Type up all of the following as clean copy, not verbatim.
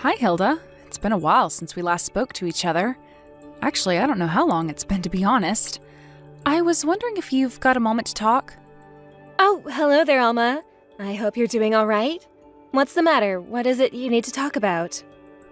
Hi, Hilda. It's been a while since we last spoke to each other. Actually, I don't know how long it's been, to be honest. I was wondering if you've got a moment to talk? Oh, hello there, Alma. I hope you're doing all right. What's the matter? What is it you need to talk about?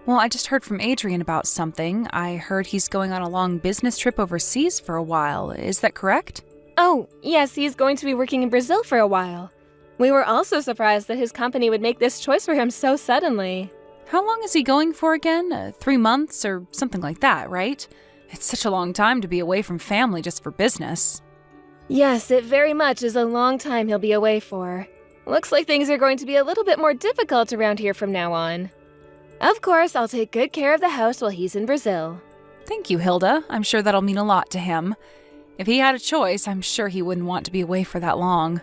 Well, I just heard from Adrian about something. I heard he's going on a long business trip overseas for a while. Is that correct? Oh, yes, he's going to be working in Brazil for a while. We were also surprised that his company would make this choice for him so suddenly. How long is he going for again? 3 months or something like that, right? It's such a long time to be away from family just for business. Yes, it very much is a long time he'll be away for. Looks like things are going to be a little bit more difficult around here from now on. Of course, I'll take good care of the house while he's in Brazil. Thank you, Hilda. I'm sure that'll mean a lot to him. If he had a choice, I'm sure he wouldn't want to be away for that long.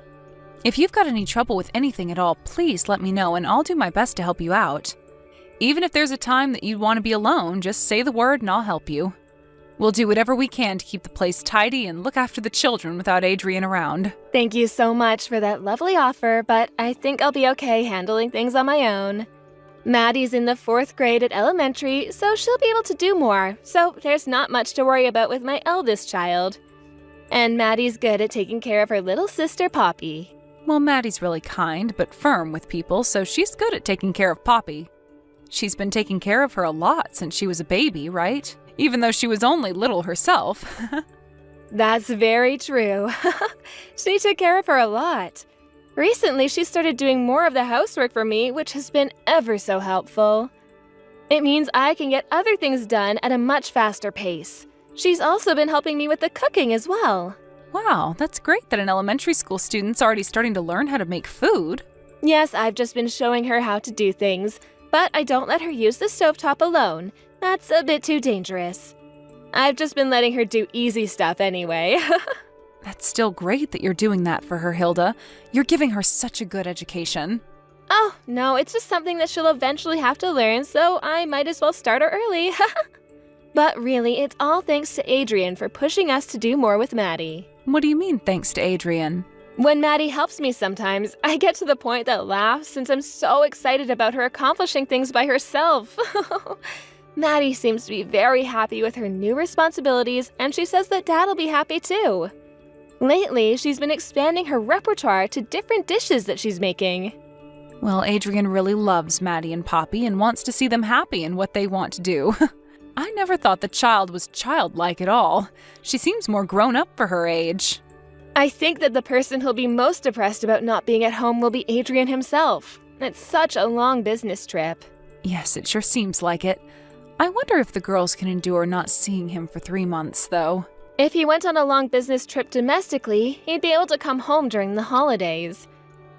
If you've got any trouble with anything at all, please let me know and I'll do my best to help you out. Even if there's a time that you want to be alone, just say the word and I'll help you. We'll do whatever we can to keep the place tidy and look after the children without Adrian around. Thank you so much for that lovely offer, but I think I'll be okay handling things on my own. Maddie's in the 4th grade at elementary, so she'll be able to do more, so there's not much to worry about with my eldest child. And Maddie's good at taking care of her little sister, Poppy. Well, Maddie's really kind, but firm with people, so she's good at taking care of Poppy. She's been taking care of her a lot since she was a baby, right? Even though she was only little herself. That's very true. She took care of her a lot. Recently, she started doing more of the housework for me, which has been ever so helpful. It means I can get other things done at a much faster pace. She's also been helping me with the cooking as well. Wow, that's great that an elementary school student's already starting to learn how to make food. Yes, I've just been showing her how to do things, but I don't let her use the stovetop alone. That's a bit too dangerous. I've just been letting her do easy stuff anyway. That's still great that you're doing that for her, Hilda. You're giving her such a good education. Oh, no, it's just something that she'll eventually have to learn, so I might as well start her early. But really, it's all thanks to Adrian for pushing us to do more with Maddie. What do you mean, thanks to Adrian? When Maddie helps me sometimes, I get to the point that laughs since I'm so excited about her accomplishing things by herself. Maddie seems to be very happy with her new responsibilities, and she says that Dad'll be happy too. Lately, she's been expanding her repertoire to different dishes that she's making. Well, Adrian really loves Maddie and Poppy and wants to see them happy in what they want to do. I never thought the child was childlike at all. She seems more grown up for her age. I think that the person who'll be most depressed about not being at home will be Adrian himself. It's such a long business trip. Yes, it sure seems like it. I wonder if the girls can endure not seeing him for 3 months, though. If he went on a long business trip domestically, he'd be able to come home during the holidays.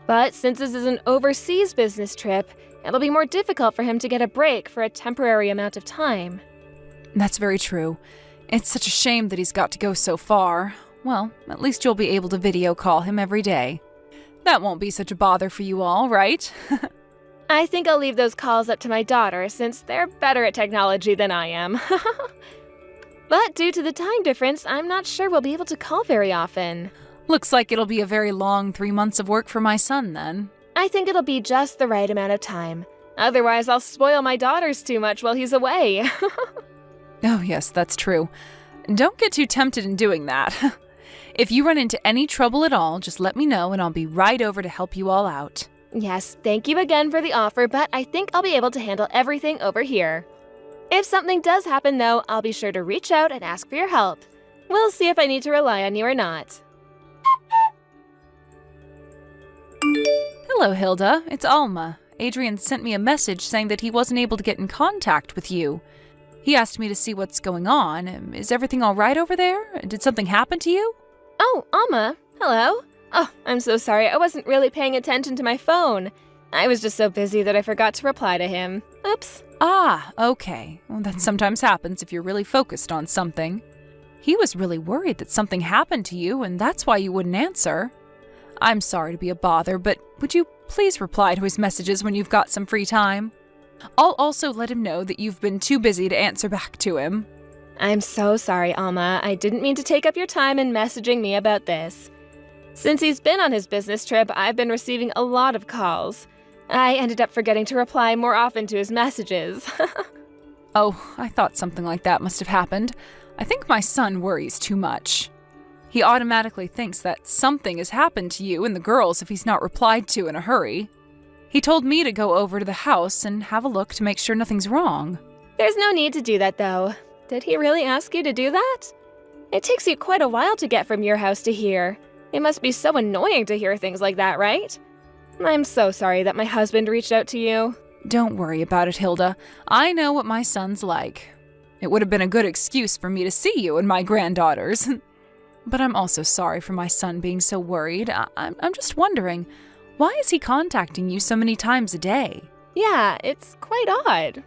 But since this is an overseas business trip, it'll be more difficult for him to get a break for a temporary amount of time. That's very true. It's such a shame that he's got to go so far. Well, at least you'll be able to video call him every day. That won't be such a bother for you all, right? I think I'll leave those calls up to my daughter since they're better at technology than I am. But due to the time difference, I'm not sure we'll be able to call very often. Looks like it'll be a very long 3 months of work for my son, then. I think it'll be just the right amount of time. Otherwise, I'll spoil my daughters too much while he's away. Oh, yes, that's true. Don't get too tempted in doing that. If you run into any trouble at all, just let me know and I'll be right over to help you all out. Yes, thank you again for the offer, but I think I'll be able to handle everything over here. If something does happen, though, I'll be sure to reach out and ask for your help. We'll see if I need to rely on you or not. Hello, Hilda. It's Alma. Adrian sent me a message saying that he wasn't able to get in contact with you. He asked me to see what's going on. Is everything all right over there? Did something happen to you? Oh, Alma. Hello. Oh, I'm so sorry. I wasn't really paying attention to my phone. I was just so busy that I forgot to reply to him. Oops. Ah, okay. Well, that sometimes happens if you're really focused on something. He was really worried that something happened to you, and that's why you wouldn't answer. I'm sorry to be a bother, but would you please reply to his messages when you've got some free time? I'll also let him know that you've been too busy to answer back to him. I'm so sorry, Alma. I didn't mean to take up your time in messaging me about this. Since he's been on his business trip, I've been receiving a lot of calls. I ended up forgetting to reply more often to his messages. Oh, I thought something like that must have happened. I think my son worries too much. He automatically thinks that something has happened to you and the girls if he's not replied to in a hurry. He told me to go over to the house and have a look to make sure nothing's wrong. There's no need to do that, though. Did he really ask you to do that? It takes you quite a while to get from your house to here. It must be so annoying to hear things like that, right? I'm so sorry that my husband reached out to you. Don't worry about it, Hilda. I know what my son's like. It would have been a good excuse for me to see you and my granddaughters. But I'm also sorry for my son being so worried. I'm just wondering, why is he contacting you so many times a day? Yeah, it's quite odd.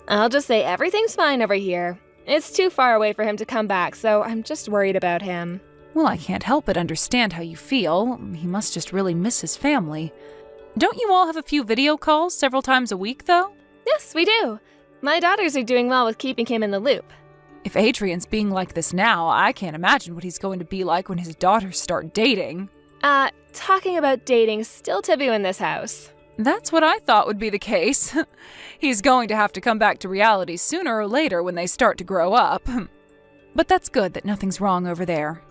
I'll just say everything's fine over here. It's too far away for him to come back, so I'm just worried about him. Well, I can't help but understand how you feel. He must just really miss his family. Don't you all have a few video calls several times a week, though? Yes, we do. My daughters are doing well with keeping him in the loop. If Adrian's being like this now, I can't imagine what he's going to be like when his daughters start dating. Talking about dating's still taboo in this house. That's what I thought would be the case. He's going to have to come back to reality sooner or later when they start to grow up. But that's good that nothing's wrong over there.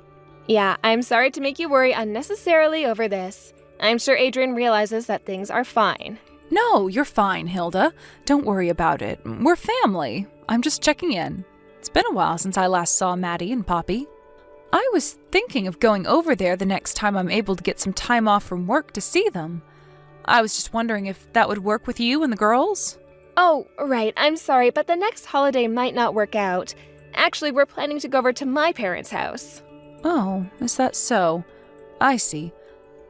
Yeah, I'm sorry to make you worry unnecessarily over this. I'm sure Adrian realizes that things are fine. No, you're fine, Hilda. Don't worry about it. We're family. I'm just checking in. It's been a while since I last saw Maddie and Poppy. I was thinking of going over there the next time I'm able to get some time off from work to see them. I was just wondering if that would work with you and the girls? Oh, right. I'm sorry, but the next holiday might not work out. Actually, we're planning to go over to my parents' house. Oh, is that so? I see.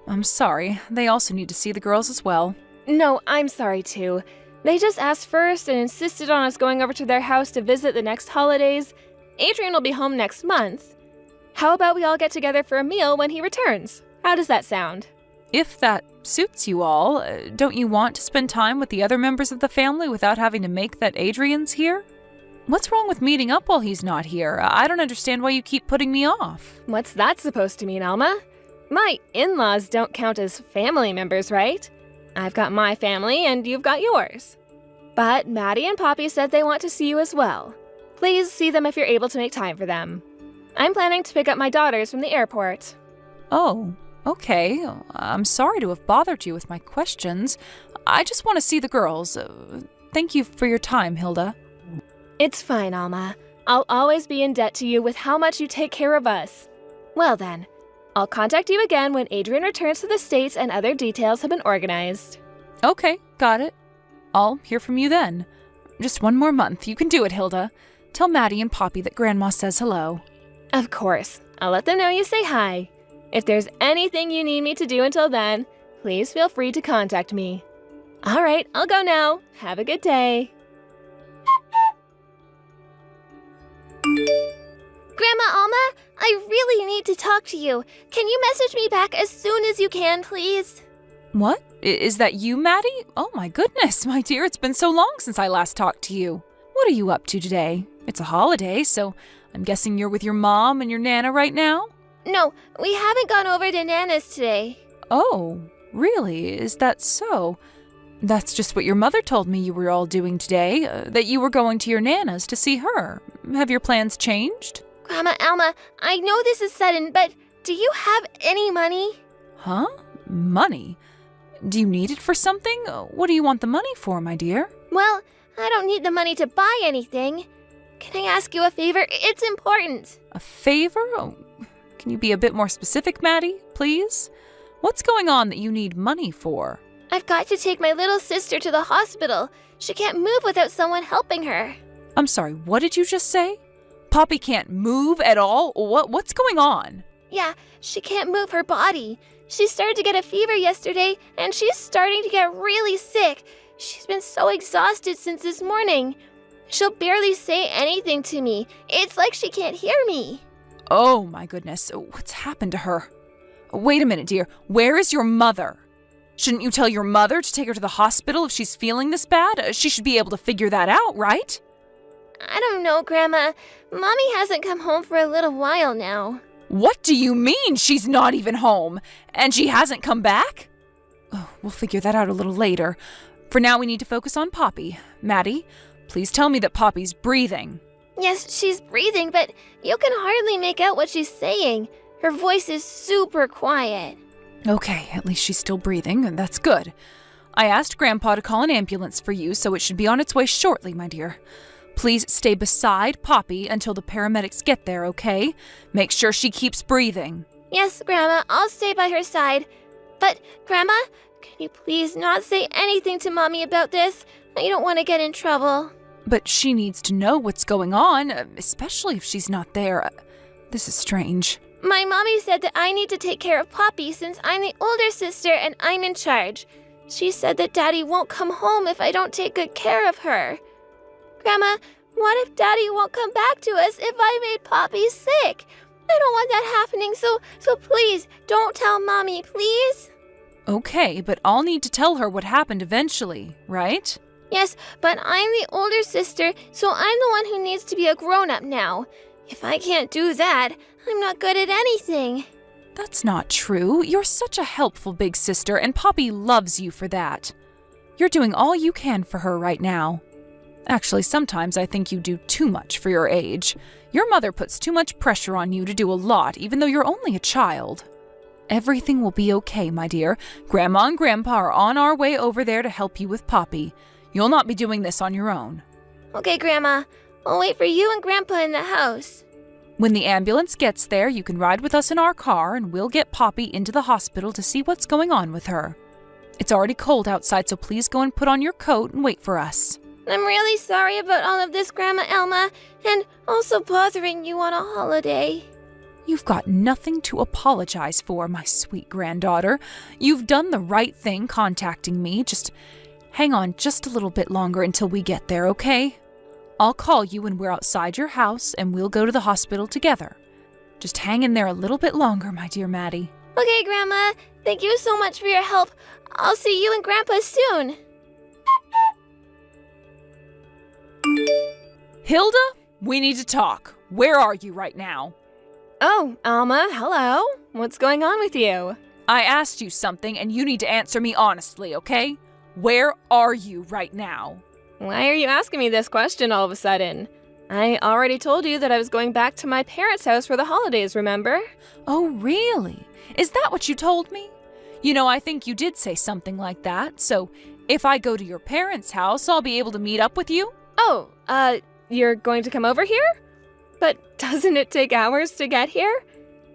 I'm sorry. They also need to see the girls as well. No, I'm sorry too. They just asked first and insisted on us going over to their house to visit the next holidays. Adrian will be home next month. How about we all get together for a meal when he returns? How does that sound? If that suits you all, don't you want to spend time with the other members of the family without having to make that Adrian's here? What's wrong with meeting up while he's not here? I don't understand why you keep putting me off. What's that supposed to mean, Alma? My in-laws don't count as family members, right? I've got my family and you've got yours. But Maddie and Poppy said they want to see you as well. Please see them if you're able to make time for them. I'm planning to pick up my daughters from the airport. Oh, okay. I'm sorry to have bothered you with my questions. I just want to see the girls. Thank you for your time, Hilda. It's fine, Alma. I'll always be in debt to you with how much you take care of us. Well then, I'll contact you again when Adrian returns to the States and other details have been organized. Okay, got it. I'll hear from you then. Just one more month. You can do it, Hilda. Tell Maddie and Poppy that Grandma says hello. Of course. I'll let them know you say hi. If there's anything you need me to do until then, please feel free to contact me. All right, I'll go now. Have a good day. Grandma Alma, I really need to talk to you. Can you message me back as soon as you can, please? What? Is that you, Maddie? Oh my goodness, my dear, it's been so long since I last talked to you. What are you up to today? It's a holiday, so I'm guessing you're with your mom and your Nana right now? No, we haven't gone over to Nana's today. Oh, really? Is that so? That's just what your mother told me you were all doing today, that you were going to your Nana's to see her. Have your plans changed? Grandma Alma, I know this is sudden, but do you have any money? Huh? Money? Do you need it for something? What do you want the money for, my dear? Well, I don't need the money to buy anything. Can I ask you a favor? It's important. A favor? Oh, can you be a bit more specific, Maddie, please? What's going on that you need money for? I've got to take my little sister to the hospital. She can't move without someone helping her. I'm sorry, what did you just say? Poppy can't move at all? What's going on? Yeah, she can't move her body. She started to get a fever yesterday, and she's starting to get really sick. She's been so exhausted since this morning. She'll barely say anything to me. It's like she can't hear me. Oh my goodness, what's happened to her? Wait a minute, dear. Where is your mother? Shouldn't you tell your mother to take her to the hospital if she's feeling this bad? She should be able to figure that out, right? I don't know, Grandma. Mommy hasn't come home for a little while now. What do you mean she's not even home? And she hasn't come back? Oh, we'll figure that out a little later. For now, we need to focus on Poppy. Maddie, please tell me that Poppy's breathing. Yes, she's breathing, but you can hardly make out what she's saying. Her voice is super quiet. Okay, at least she's still breathing, and that's good. I asked Grandpa to call an ambulance for you, so it should be on its way shortly, my dear. Please stay beside Poppy until the paramedics get there, okay? Make sure she keeps breathing. Yes, Grandma, I'll stay by her side. But, Grandma, can you please not say anything to Mommy about this? I don't want to get in trouble. But she needs to know what's going on, especially if she's not there. This is strange. My mommy said that I need to take care of Poppy since I'm the older sister and I'm in charge. She said that Daddy won't come home if I don't take good care of her. Grandma, what if Daddy won't come back to us if I made Poppy sick? I don't want that happening, so please, don't tell Mommy, please? Okay, but I'll need to tell her what happened eventually, right? Yes, but I'm the older sister, so I'm the one who needs to be a grown-up now. If I can't do that, I'm not good at anything. That's not true. You're such a helpful big sister, and Poppy loves you for that. You're doing all you can for her right now. Actually, sometimes I think you do too much for your age. Your mother puts too much pressure on you to do a lot, even though you're only a child. Everything will be okay, my dear. Grandma and Grandpa are on our way over there to help you with Poppy. You'll not be doing this on your own. Okay, Grandma. I'll wait for you and Grandpa in the house. When the ambulance gets there, you can ride with us in our car, and we'll get Poppy into the hospital to see what's going on with her. It's already cold outside, so please go and put on your coat and wait for us. I'm really sorry about all of this, Grandma Alma, and also bothering you on a holiday. You've got nothing to apologize for, my sweet granddaughter. You've done the right thing contacting me. Just hang on just a little bit longer until we get there, okay? I'll call you when we're outside your house, and we'll go to the hospital together. Just hang in there a little bit longer, my dear Maddie. Okay, Grandma. Thank you so much for your help. I'll see you and Grandpa soon. Hilda, we need to talk. Where are you right now? Oh, Alma, hello. What's going on with you? I asked you something, and you need to answer me honestly, okay? Where are you right now? Why are you asking me this question all of a sudden? I already told you that I was going back to my parents' house for the holidays, remember? Oh, really? Is that what you told me? You know, I think you did say something like that, so if I go to your parents' house, I'll be able to meet up with you? Oh, you're going to come over here? But doesn't it take hours to get here?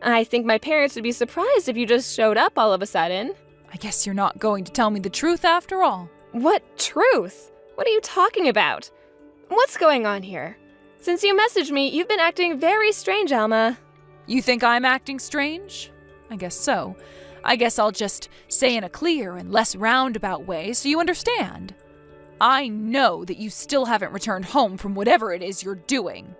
I think my parents would be surprised if you just showed up all of a sudden. I guess you're not going to tell me the truth after all. What truth? What are you talking about? What's going on here? Since you messaged me, you've been acting very strange, Alma. You think I'm acting strange? I guess so. I guess I'll just say in a clear and less roundabout way so you understand. I know that you still haven't returned home from whatever it is you're doing.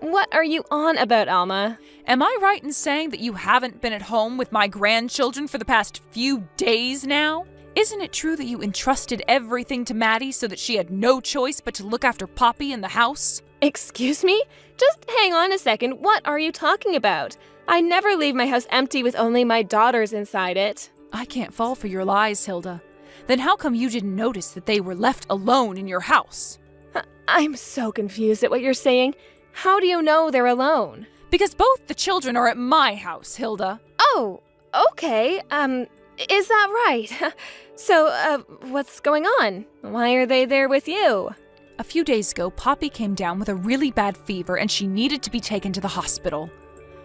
What are you on about, Alma? Am I right in saying that you haven't been at home with my grandchildren for the past few days now? Isn't it true that you entrusted everything to Maddie so that she had no choice but to look after Poppy in the house? Excuse me? Just hang on a second. What are you talking about? I never leave my house empty with only my daughters inside it. I can't fall for your lies, Hilda. Then how come you didn't notice that they were left alone in your house? I'm so confused at what you're saying. How do you know they're alone? Because both the children are at my house, Hilda. Oh, okay. Is that right? So, what's going on? Why are they there with you? A few days ago, Poppy came down with a really bad fever and she needed to be taken to the hospital.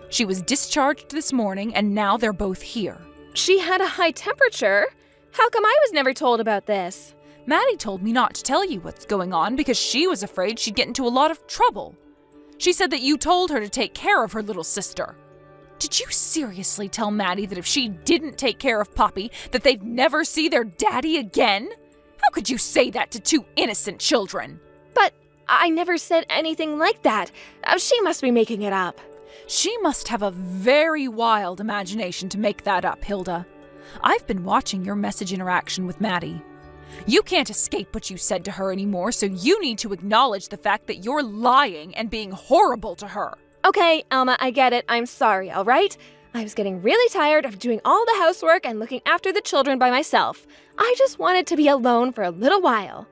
She was discharged this morning and now they're both here. She had a high temperature? How come I was never told about this? Maddie told me not to tell you what's going on because she was afraid she'd get into a lot of trouble. She said that you told her to take care of her little sister. Did you seriously tell Maddie that if she didn't take care of Poppy, that they'd never see their daddy again? How could you say that to two innocent children? But I never said anything like that. She must be making it up. She must have a very wild imagination to make that up, Hilda. I've been watching your message interaction with Maddie. You can't escape what you said to her anymore, so you need to acknowledge the fact that you're lying and being horrible to her. Okay, Alma, I get it. I'm sorry, all right? I was getting really tired of doing all the housework and looking after the children by myself. I just wanted to be alone for a little while.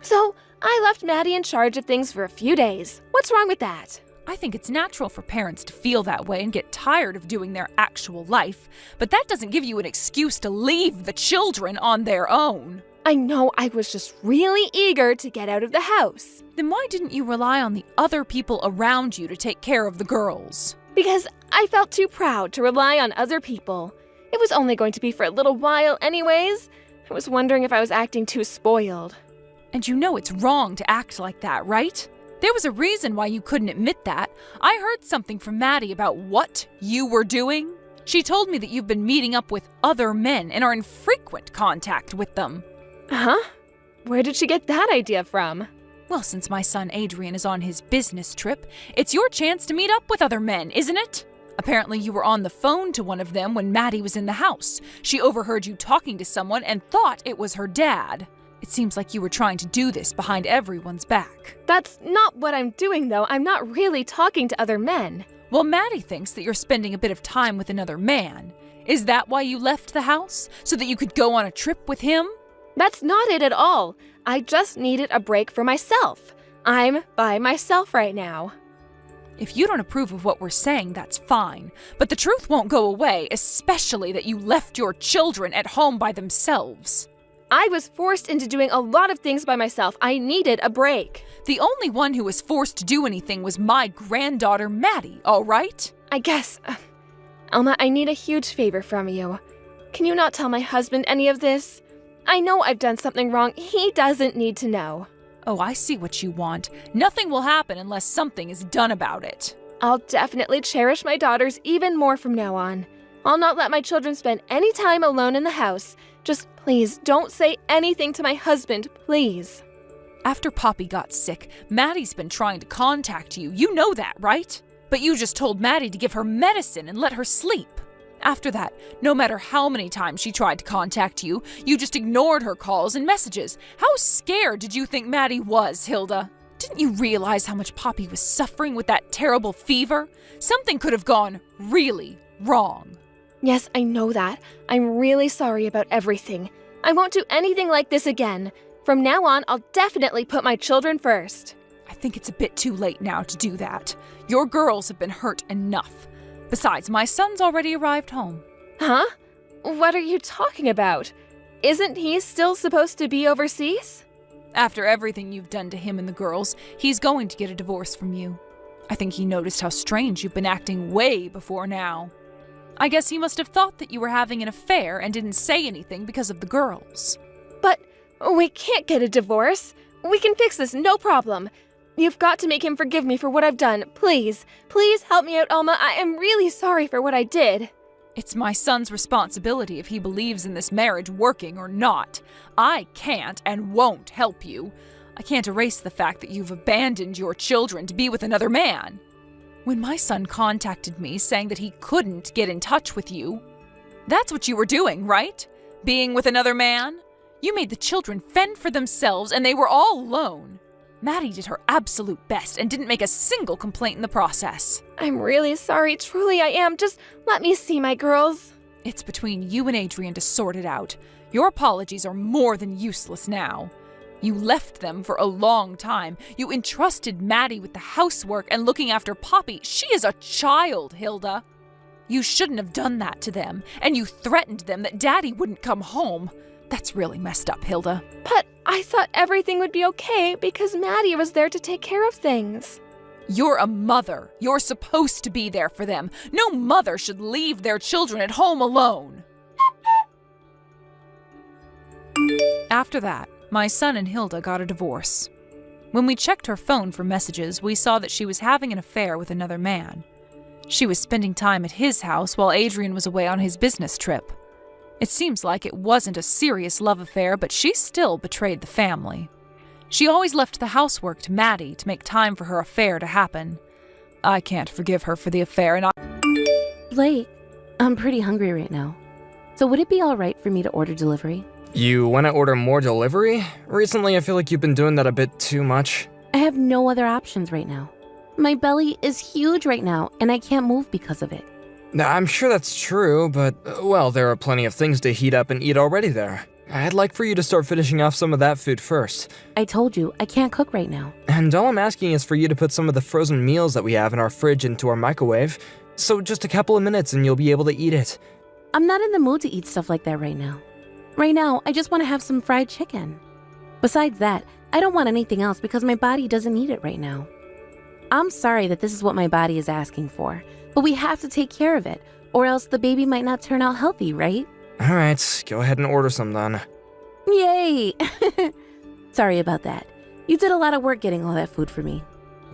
So I left Maddie in charge of things for a few days. What's wrong with that? I think it's natural for parents to feel that way and get tired of doing their actual life, but that doesn't give you an excuse to leave the children on their own. I know I was just really eager to get out of the house. Then why didn't you rely on the other people around you to take care of the girls? Because I felt too proud to rely on other people. It was only going to be for a little while anyways. I was wondering if I was acting too spoiled. And you know it's wrong to act like that, right? There was a reason why you couldn't admit that. I heard something from Maddie about what you were doing. She told me that you've been meeting up with other men and are in frequent contact with them. Huh? Where did she get that idea from? Well, since my son Adrian is on his business trip, it's your chance to meet up with other men, isn't it? Apparently you were on the phone to one of them when Maddie was in the house. She overheard you talking to someone and thought it was her dad. It seems like you were trying to do this behind everyone's back. That's not what I'm doing, though. I'm not really talking to other men. Well, Maddie thinks that you're spending a bit of time with another man. Is that why you left the house? So that you could go on a trip with him? That's not it at all. I just needed a break for myself. I'm by myself right now. If you don't approve of what we're saying, that's fine. But the truth won't go away, especially that you left your children at home by themselves. I was forced into doing a lot of things by myself. I needed a break. The only one who was forced to do anything was my granddaughter, Maddie, all right? I guess. Alma, I need a huge favor from you. Can you not tell my husband any of this? I know I've done something wrong. He doesn't need to know. Oh, I see what you want. Nothing will happen unless something is done about it. I'll definitely cherish my daughters even more from now on. I'll not let my children spend any time alone in the house. Just please don't say anything to my husband, please. After Poppy got sick, Maddie's been trying to contact you. You know that, right? But you just told Maddie to give her medicine and let her sleep. After that, no matter how many times she tried to contact you, you just ignored her calls and messages. How scared did you think Maddie was, Hilda? Didn't you realize how much Poppy was suffering with that terrible fever? Something could have gone really wrong. Yes, I know that. I'm really sorry about everything. I won't do anything like this again. From now on, I'll definitely put my children first. I think it's a bit too late now to do that. Your girls have been hurt enough. Besides, my son's already arrived home. Huh? What are you talking about? Isn't he still supposed to be overseas? After everything you've done to him and the girls, he's going to get a divorce from you. I think he noticed how strange you've been acting way before now. I guess he must have thought that you were having an affair and didn't say anything because of the girls. But we can't get a divorce. We can fix this, no problem. You've got to make him forgive me for what I've done. Please, please help me out, Alma. I am really sorry for what I did. It's my son's responsibility if he believes in this marriage working or not. I can't and won't help you. I can't erase the fact that you've abandoned your children to be with another man. When my son contacted me saying that he couldn't get in touch with you, that's what you were doing, right? Being with another man? You made the children fend for themselves and they were all alone. Maddie did her absolute best and didn't make a single complaint in the process. I'm really sorry, truly I am. Just let me see my girls. It's between you and Adrian to sort it out. Your apologies are more than useless now. You left them for a long time. You entrusted Maddie with the housework and looking after Poppy. She is a child, Hilda. You shouldn't have done that to them, and you threatened them that Daddy wouldn't come home. That's really messed up, Hilda. But I thought everything would be okay because Maddie was there to take care of things. You're a mother. You're supposed to be there for them. No mother should leave their children at home alone. After that, my son and Hilda got a divorce. When we checked her phone for messages, we saw that she was having an affair with another man. She was spending time at his house while Adrian was away on his business trip. It seems like it wasn't a serious love affair, but she still betrayed the family. She always left the housework to Maddie to make time for her affair to happen. I can't forgive her for the affair, and Blake, I'm pretty hungry right now. So would it be all right for me to order delivery? You want to order more delivery? Recently, I feel like you've been doing that a bit too much. I have no other options right now. My belly is huge right now, and I can't move because of it. I'm sure that's true, but, well, there are plenty of things to heat up and eat already there. I'd like for you to start finishing off some of that food first. I told you, I can't cook right now. And all I'm asking is for you to put some of the frozen meals that we have in our fridge into our microwave. So just a couple of minutes and you'll be able to eat it. I'm not in the mood to eat stuff like that right now. Right now, I just want to have some fried chicken. Besides that, I don't want anything else because my body doesn't need it right now. I'm sorry that this is what my body is asking for, but we have to take care of it, or else the baby might not turn out healthy, right? Alright, go ahead and order some then. Yay! Sorry about that. You did a lot of work getting all that food for me.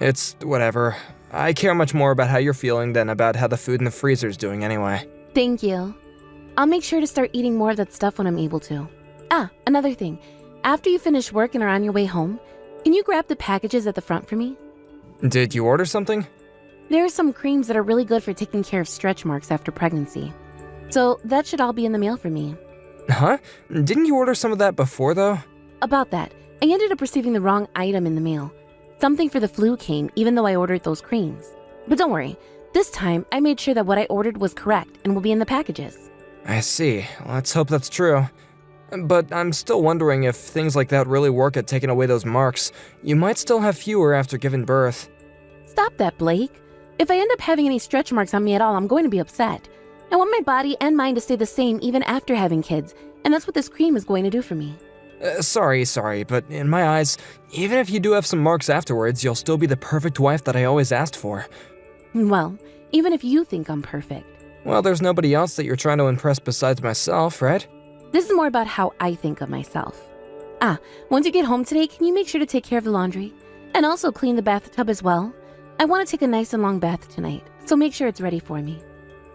It's whatever. I care much more about how you're feeling than about how the food in the freezer's doing anyway. Thank you. I'll make sure to start eating more of that stuff when I'm able to. Another thing. After you finish work and are on your way home, can you grab the packages at the front for me? Did you order something? There are some creams that are really good for taking care of stretch marks after pregnancy. So that should all be in the mail for me. Huh? Didn't you order some of that before, though? About that, I ended up receiving the wrong item in the mail. Something for the flu came even though I ordered those creams. But don't worry, this time I made sure that what I ordered was correct and will be in the packages. I see. Let's hope that's true. But I'm still wondering if things like that really work at taking away those marks. You might still have fewer after giving birth. Stop that, Blake. If I end up having any stretch marks on me at all, I'm going to be upset. I want my body and mind to stay the same even after having kids, and that's what this cream is going to do for me. Sorry, but in my eyes, even if you do have some marks afterwards, you'll still be the perfect wife that I always asked for. Well, even if you think I'm perfect. Well, there's nobody else that you're trying to impress besides myself, right? This is more about how I think of myself. Once you get home today, can you make sure to take care of the laundry? And also clean the bathtub as well? I want to take a nice and long bath tonight, so make sure it's ready for me.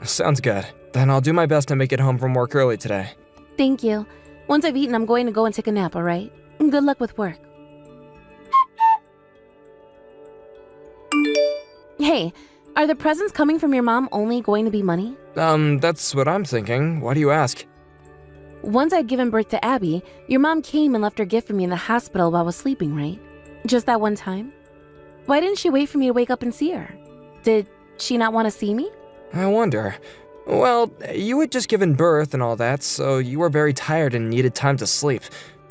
Sounds good. Then I'll do my best to make it home from work early today. Thank you. Once I've eaten, I'm going to go and take a nap, alright? Good luck with work. Hey, are the presents coming from your mom only going to be money? That's what I'm thinking. Why do you ask? Once I'd given birth to Abby, your mom came and left her gift for me in the hospital while I was sleeping, right? Just that one time? Why didn't she wait for me to wake up and see her? Did she not want to see me? I wonder. Well, you had just given birth and all that, so you were very tired and needed time to sleep.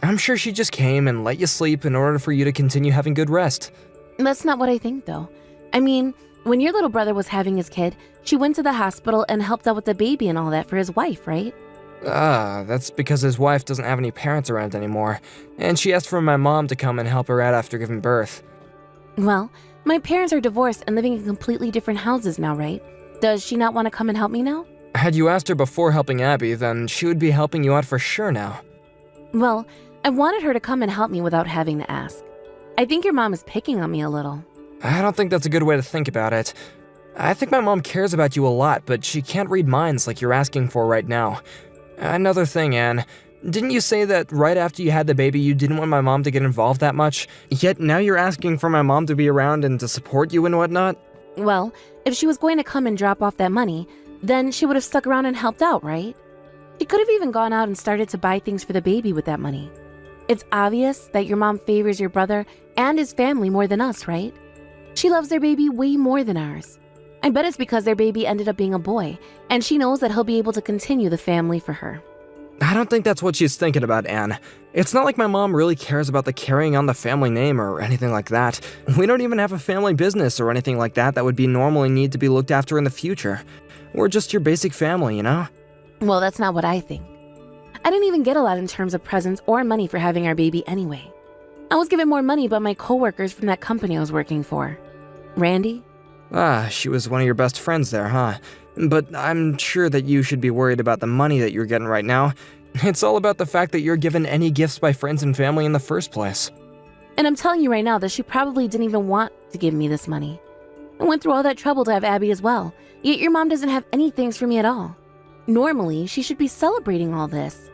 I'm sure she just came and let you sleep in order for you to continue having good rest. That's not what I think, though. I mean, when your little brother was having his kid, she went to the hospital and helped out with the baby and all that for his wife, right? That's because his wife doesn't have any parents around anymore, and she asked for my mom to come and help her out after giving birth. Well, my parents are divorced and living in completely different houses now, right? Does she not want to come and help me now? Had you asked her before helping Abby, then she would be helping you out for sure now. Well, I wanted her to come and help me without having to ask. I think your mom is picking on me a little. I don't think that's a good way to think about it. I think my mom cares about you a lot, but she can't read minds like you're asking for right now. Another thing, Anne. Didn't you say that right after you had the baby you didn't want my mom to get involved that much? Yet now you're asking for my mom to be around and to support you and whatnot? Well, if she was going to come and drop off that money, then she would have stuck around and helped out, right? She could have even gone out and started to buy things for the baby with that money. It's obvious that your mom favors your brother and his family more than us, right? She loves their baby way more than ours. I bet it's because their baby ended up being a boy, and she knows that he'll be able to continue the family for her. I don't think that's what she's thinking about, Anne. It's not like my mom really cares about the carrying on the family name or anything like that. We don't even have a family business or anything like that would be normally need to be looked after in the future. We're just your basic family, you know? Well, that's not what I think. I didn't even get a lot in terms of presents or money for having our baby anyway. I was given more money by my coworkers from that company I was working for. Randy? She was one of your best friends there, huh? But I'm sure that you should be worried about the money that you're getting right now. It's all about the fact that you're given any gifts by friends and family in the first place. And I'm telling you right now that she probably didn't even want to give me this money. I went through all that trouble to have Abby as well, yet your mom doesn't have any things for me at all. Normally, she should be celebrating all this.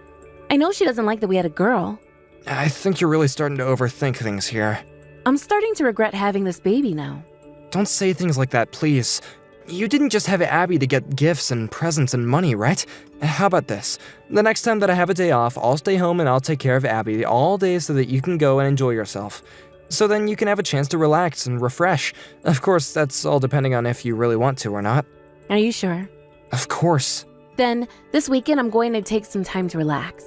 I know she doesn't like that we had a girl. I think you're really starting to overthink things here. I'm starting to regret having this baby now. Don't say things like that, please. You didn't just have Abby to get gifts and presents and money, right? How about this? The next time that I have a day off, I'll stay home and I'll take care of Abby all day so that you can go and enjoy yourself. So then you can have a chance to relax and refresh. Of course, that's all depending on if you really want to or not. Are you sure? Of course. Then, this weekend I'm going to take some time to relax.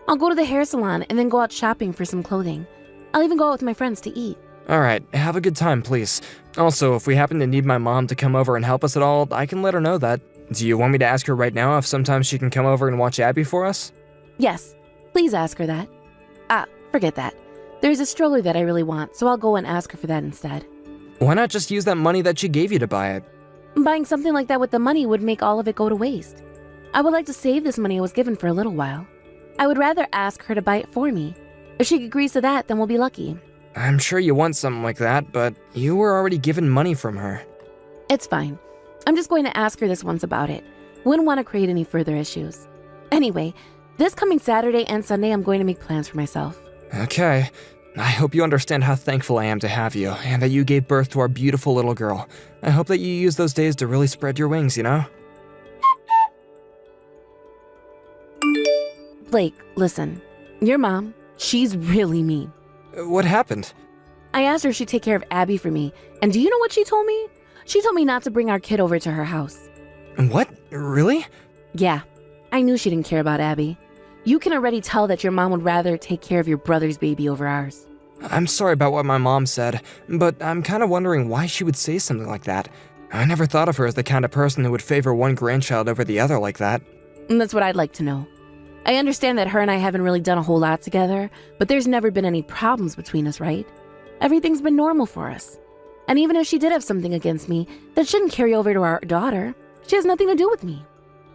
I'll go to the hair salon and then go out shopping for some clothing. I'll even go out with my friends to eat. Alright, have a good time, please. Also, if we happen to need my mom to come over and help us at all, I can let her know that. Do you want me to ask her right now if sometimes she can come over and watch Abby for us? Yes, please ask her that. Forget that. There's a stroller that I really want, so I'll go and ask her for that instead. Why not just use that money that she gave you to buy it? Buying something like that with the money would make all of it go to waste. I would like to save this money I was given for a little while. I would rather ask her to buy it for me. If she agrees to that, then we'll be lucky. I'm sure you want something like that, but you were already given money from her. It's fine. I'm just going to ask her this once about it. Wouldn't want to create any further issues. Anyway, this coming Saturday and Sunday I'm going to make plans for myself. Okay. I hope you understand how thankful I am to have you, and that you gave birth to our beautiful little girl. I hope that you use those days to really spread your wings, you know? Blake, listen. Your mom, she's really mean. What happened? I asked her if she'd take care of Abby for me, and do you know what she told me? She told me not to bring our kid over to her house. What? Really? Yeah, I knew she didn't care about Abby. You can already tell that your mom would rather take care of your brother's baby over ours. I'm sorry about what my mom said, but I'm kind of wondering why she would say something like that. I never thought of her as the kind of person who would favor one grandchild over the other like that. And that's what I'd like to know. I understand that her and I haven't really done a whole lot together, but there's never been any problems between us, right? Everything's been normal for us. And even if she did have something against me, that shouldn't carry over to our daughter. She has nothing to do with me.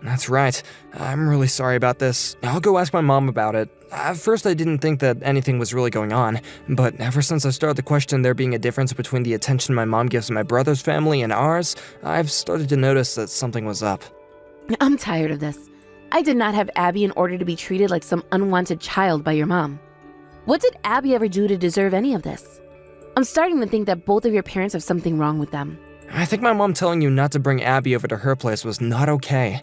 That's right. I'm really sorry about this. I'll go ask my mom about it. At first I didn't think that anything was really going on, but ever since I started to question there being a difference between the attention my mom gives my brother's family and ours, I've started to notice that something was up. I'm tired of this. I did not have Abby in order to be treated like some unwanted child by your mom. What did Abby ever do to deserve any of this? I'm starting to think that both of your parents have something wrong with them. I think my mom telling you not to bring Abby over to her place was not okay.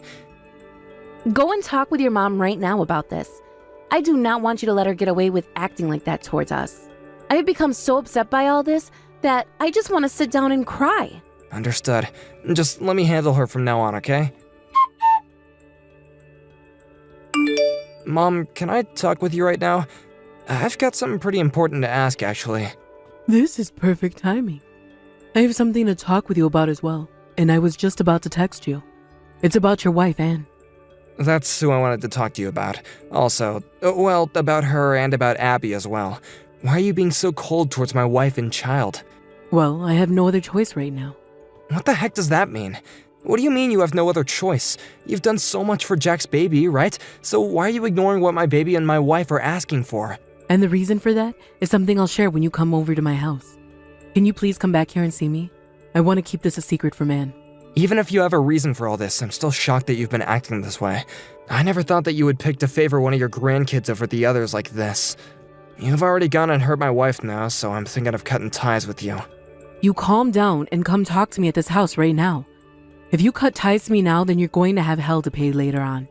Go and talk with your mom right now about this. I do not want you to let her get away with acting like that towards us. I have become so upset by all this that I just want to sit down and cry. Understood. Just let me handle her from now on, okay? Mom, can I talk with you right now? I've got something pretty important to ask, actually. This is perfect timing. I have something to talk with you about as well, and I was just about to text you. It's about your wife, Anne. That's who I wanted to talk to you about. Also, well, about her and about Abby as well. Why are you being so cold towards my wife and child? Well, I have no other choice right now. What the heck does that mean? What do you mean you have no other choice? You've done so much for Jack's baby, right? So why are you ignoring what my baby and my wife are asking for? And the reason for that is something I'll share when you come over to my house. Can you please come back here and see me? I want to keep this a secret from Anne. Even if you have a reason for all this, I'm still shocked that you've been acting this way. I never thought that you would pick to favor one of your grandkids over the others like this. You've already gone and hurt my wife now, so I'm thinking of cutting ties with you. You calm down and come talk to me at this house right now. If you cut ties to me now, then you're going to have hell to pay later on.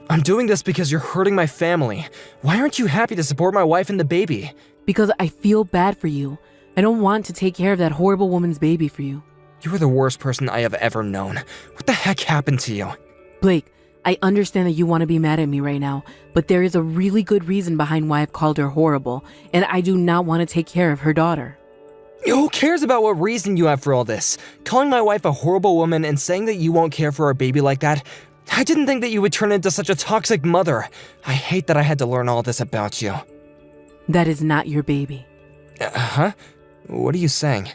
I'm doing this because you're hurting my family. Why aren't you happy to support my wife and the baby? Because I feel bad for you. I don't want to take care of that horrible woman's baby for you. You are the worst person I have ever known. What the heck happened to you? Blake, I understand that you want to be mad at me right now, but there is a really good reason behind why I've called her horrible, and I do not want to take care of her daughter. Who cares about what reason you have for all this? Calling my wife a horrible woman and saying that you won't care for our baby like that? I didn't think that you would turn into such a toxic mother. I hate that I had to learn all this about you. That is not your baby. Huh? What are you saying?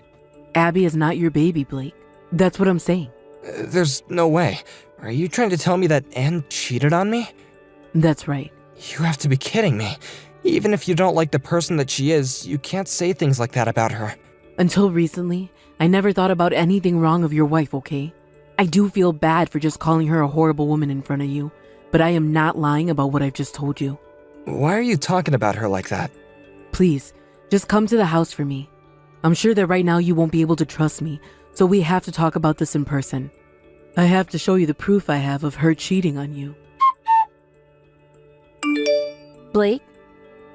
Abby is not your baby, Blake. That's what I'm saying. There's no way. Are you trying to tell me that Anne cheated on me? That's right. You have to be kidding me. Even if you don't like the person that she is, you can't say things like that about her. Until recently, I never thought about anything wrong of your wife, okay? I do feel bad for just calling her a horrible woman in front of you, but I am not lying about what I've just told you. Why are you talking about her like that? Please, just come to the house for me. I'm sure that right now you won't be able to trust me, so we have to talk about this in person. I have to show you the proof I have of her cheating on you. Blake,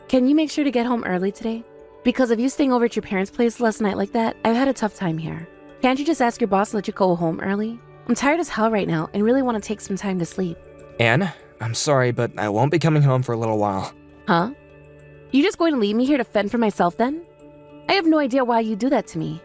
can you make sure to get home early today? Because of you staying over at your parents' place last night like that, I've had a tough time here. Can't you just ask your boss to let you go home early? I'm tired as hell right now and really want to take some time to sleep. Anne, I'm sorry, but I won't be coming home for a little while. Huh? You just going to leave me here to fend for myself then? I have no idea why you do that to me.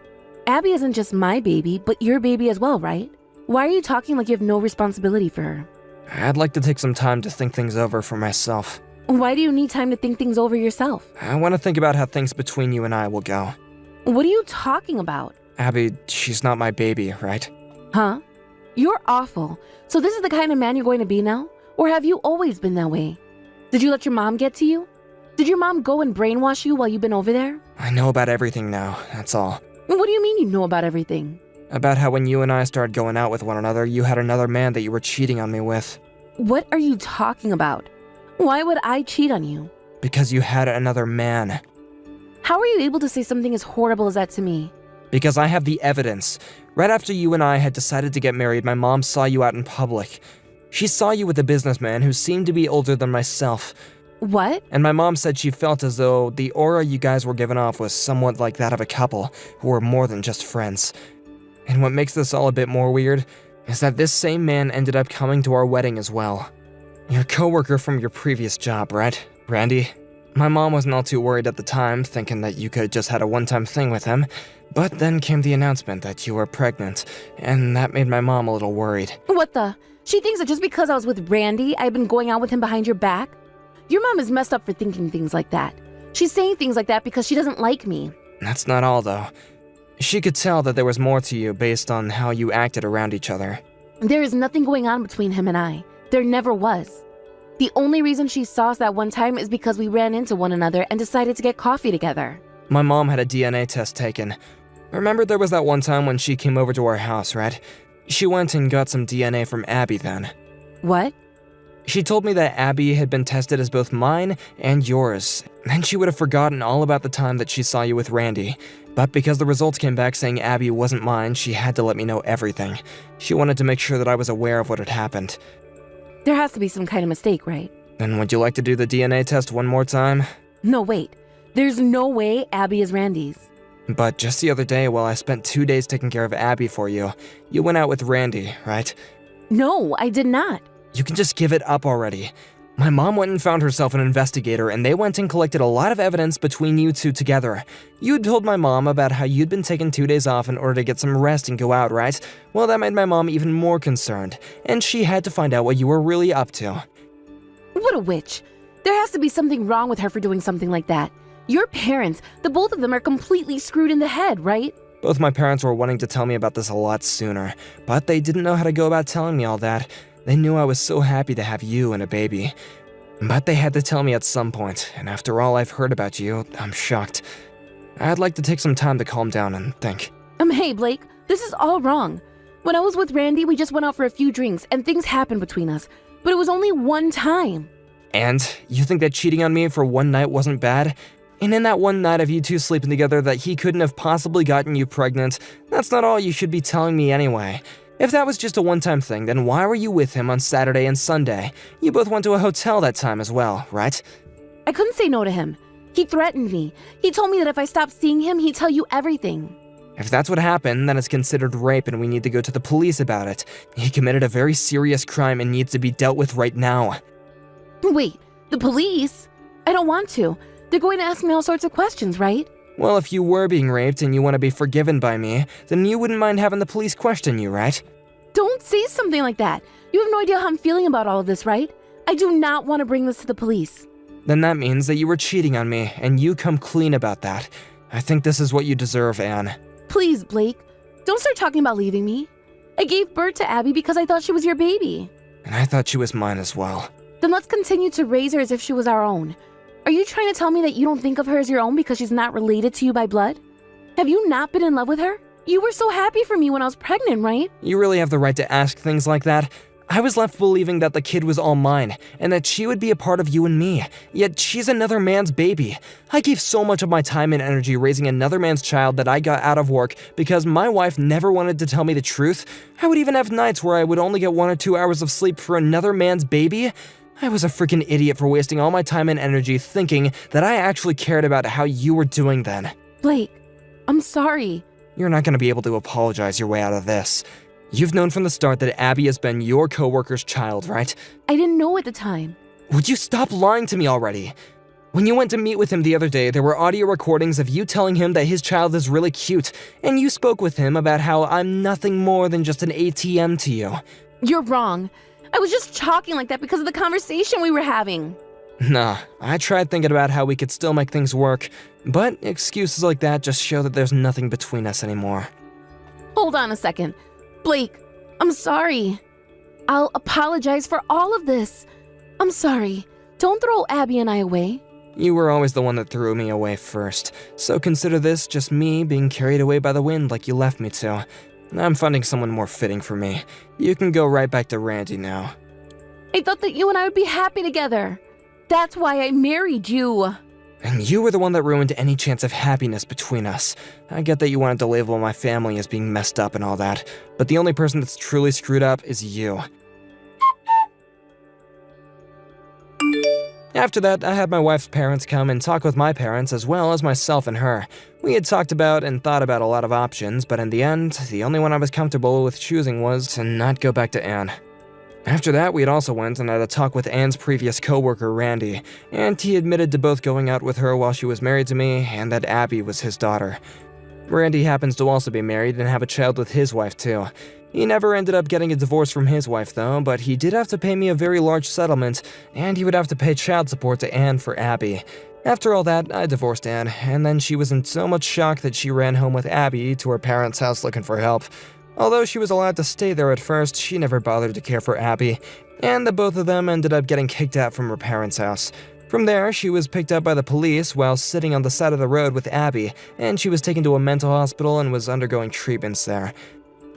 Abby isn't just my baby, but your baby as well, right? Why are you talking like you have no responsibility for her? I'd like to take some time to think things over for myself. Why do you need time to think things over yourself? I want to think about how things between you and I will go. What are you talking about? Abby, she's not my baby, right? Huh? You're awful. So this is the kind of man you're going to be now? Or have you always been that way? Did you let your mom get to you? Did your mom go and brainwash you while you've been over there? I know about everything now, that's all. What do you mean you know about everything? About how when you and I started going out with one another, you had another man that you were cheating on me with. What are you talking about? Why would I cheat on you? Because you had another man. How are you able to say something as horrible as that to me? Because I have the evidence. Right after you and I had decided to get married, my mom saw you out in public. She saw you with a businessman who seemed to be older than myself. What? And my mom said she felt as though the aura you guys were giving off was somewhat like that of a couple who were more than just friends. And what makes this all a bit more weird is that this same man ended up coming to our wedding as well. Your coworker from your previous job, right, Randy? My mom wasn't all too worried at the time, thinking that you could just had a one-time thing with him. But then came the announcement that you were pregnant, and that made my mom a little worried. What the? She thinks that just because I was with Randy, I've been going out with him behind your back? Your mom is messed up for thinking things like that. She's saying things like that because she doesn't like me. That's not all, though. She could tell that there was more to you based on how you acted around each other. There is nothing going on between him and I. There never was. The only reason she saw us that one time is because we ran into one another and decided to get coffee together. My mom had a DNA test taken. Remember there was that one time when she came over to our house, right? She went and got some DNA from Abby then. What? She told me that Abby had been tested as both mine and yours. Then she would have forgotten all about the time that she saw you with Randy. But because the results came back saying Abby wasn't mine, she had to let me know everything. She wanted to make sure that I was aware of what had happened. There has to be some kind of mistake, right? Then would you like to do the DNA test one more time? No, wait. There's no way Abby is Randy's. But just the other day, while I spent 2 days taking care of Abby for you, you went out with Randy, right? No, I did not. You can just give it up already. My mom went and found herself an investigator, and they went and collected a lot of evidence between you two together. You'd told my mom about how you'd been taking 2 days off in order to get some rest and go out, right? Well, that made my mom even more concerned, and she had to find out what you were really up to. What a witch. There has to be something wrong with her for doing something like that. Your parents, the both of them are completely screwed in the head, right? Both my parents were wanting to tell me about this a lot sooner, but they didn't know how to go about telling me all that. They knew I was so happy to have you and a baby. But they had to tell me at some point, and after all I've heard about you, I'm shocked. I'd like to take some time to calm down and think. Hey, Blake, this is all wrong. When I was with Randy, we just went out for a few drinks, and things happened between us. But it was only one time. And you think that cheating on me for one night wasn't bad? And in that one night of you two sleeping together that he couldn't have possibly gotten you pregnant, that's not all you should be telling me anyway. If that was just a one-time thing, then why were you with him on Saturday and Sunday? You both went to a hotel that time as well, right? I couldn't say no to him. He threatened me. He told me that if I stopped seeing him, he'd tell you everything. If that's what happened, then it's considered rape and we need to go to the police about it. He committed a very serious crime and needs to be dealt with right now. Wait, the police? I don't want to. They're going to ask me all sorts of questions, right? Well, if you were being raped and you want to be forgiven by me, then you wouldn't mind having the police question you, right? Don't say something like that. You have no idea how I'm feeling about all of this, right? I do not want to bring this to the police. Then that means that you were cheating on me, and you come clean about that. I think this is what you deserve, Anne. Please, Blake, don't start talking about leaving me. I gave birth to Abby because I thought she was your baby. And I thought she was mine as well. Then let's continue to raise her as if she was our own. Are you trying to tell me that you don't think of her as your own because she's not related to you by blood? Have you not been in love with her? You were so happy for me when I was pregnant, right? You really have the right to ask things like that. I was left believing that the kid was all mine, and that she would be a part of you and me. Yet she's another man's baby. I gave so much of my time and energy raising another man's child that I got out of work because my wife never wanted to tell me the truth. I would even have nights where I would only get 1 or 2 hours of sleep for another man's baby. I was a freaking idiot for wasting all my time and energy thinking that I actually cared about how you were doing then. Blake, I'm sorry. You're not going to be able to apologize your way out of this. You've known from the start that Abby has been your coworker's child, right? I didn't know at the time. Would you stop lying to me already? When you went to meet with him the other day, there were audio recordings of you telling him that his child is really cute, and you spoke with him about how I'm nothing more than just an ATM to you. You're wrong. I was just talking like that because of the conversation we were having. Nah, I tried thinking about how we could still make things work, but excuses like that just show that there's nothing between us anymore. Hold on a second. Blake, I'm sorry. I'll apologize for all of this. I'm sorry. Don't throw Abby and I away. You were always the one that threw me away first, so consider this just me being carried away by the wind like you left me to. I'm finding someone more fitting for me. You can go right back to Randy now. I thought that you and I would be happy together. That's why I married you. And you were the one that ruined any chance of happiness between us. I get that you wanted to label my family as being messed up and all that, but the only person that's truly screwed up is you. After that, I had my wife's parents come and talk with my parents as well as myself and her. We had talked about and thought about a lot of options, but in the end, the only one I was comfortable with choosing was to not go back to Anne. After that, we had also went and had a talk with Anne's previous coworker, Randy, and he admitted to both going out with her while she was married to me and that Abby was his daughter. Randy happens to also be married and have a child with his wife too. He never ended up getting a divorce from his wife though, but he did have to pay me a very large settlement, and he would have to pay child support to Anne for Abby. After all that, I divorced Anne, and then she was in so much shock that she ran home with Abby to her parents' house looking for help. Although she was allowed to stay there at first, she never bothered to care for Abby, and the both of them ended up getting kicked out from her parents' house. From there, she was picked up by the police while sitting on the side of the road with Abby, and she was taken to a mental hospital and was undergoing treatments there.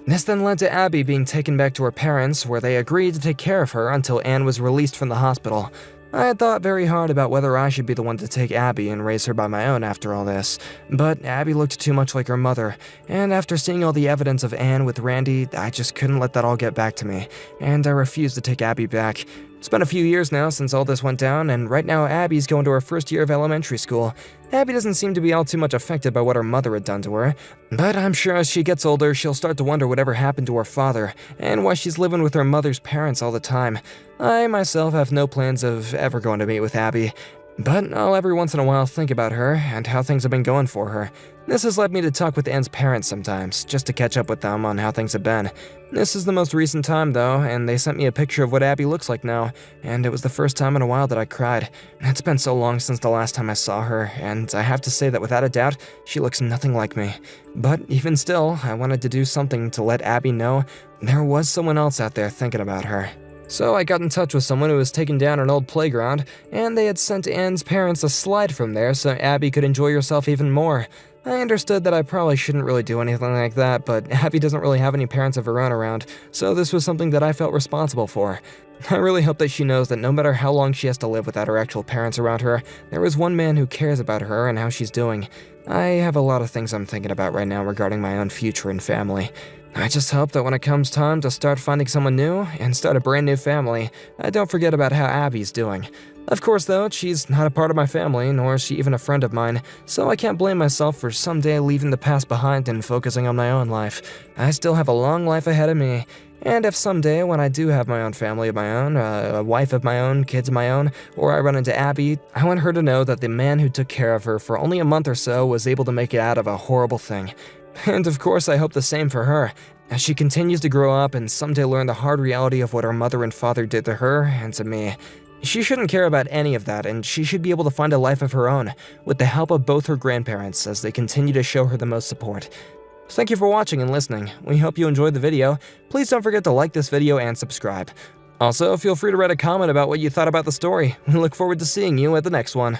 This then led to Abby being taken back to her parents, where they agreed to take care of her until Anne was released from the hospital. I had thought very hard about whether I should be the one to take Abby and raise her by my own after all this, but Abby looked too much like her mother, and after seeing all the evidence of Anne with Randy, I just couldn't let that all get back to me, and I refused to take Abby back. It's been a few years now since all this went down, and right now Abby's going to her first year of elementary school. Abby doesn't seem to be all too much affected by what her mother had done to her, but I'm sure as she gets older, she'll start to wonder whatever happened to her father, and why she's living with her mother's parents all the time. I myself have no plans of ever going to meet with Abby, but I'll every once in a while think about her and how things have been going for her. This has led me to talk with Anne's parents sometimes, just to catch up with them on how things have been. This is the most recent time though, and they sent me a picture of what Abby looks like now, and it was the first time in a while that I cried. It's been so long since the last time I saw her, and I have to say that without a doubt, she looks nothing like me. But even still, I wanted to do something to let Abby know there was someone else out there thinking about her. So I got in touch with someone who was taking down an old playground, and they had sent Anne's parents a slide from there so Abby could enjoy herself even more. I understood that I probably shouldn't really do anything like that, but Abby doesn't really have any parents of her own around, so this was something that I felt responsible for. I really hope that she knows that no matter how long she has to live without her actual parents around her, there is one man who cares about her and how she's doing. I have a lot of things I'm thinking about right now regarding my own future and family. I just hope that when it comes time to start finding someone new and start a brand new family, I don't forget about how Abby's doing. Of course though, she's not a part of my family, nor is she even a friend of mine, so I can't blame myself for someday leaving the past behind and focusing on my own life. I still have a long life ahead of me, and if someday when I do have my own family of my own, a wife of my own, kids of my own, or I run into Abby, I want her to know that the man who took care of her for only a month or so was able to make it out of a horrible thing. And of course I hope the same for her, as she continues to grow up and someday learn the hard reality of what her mother and father did to her and to me. She shouldn't care about any of that, and she should be able to find a life of her own, with the help of both her grandparents as they continue to show her the most support. Thank you for watching and listening. We hope you enjoyed the video. Please don't forget to like this video and subscribe. Also, feel free to write a comment about what you thought about the story. We look forward to seeing you at the next one.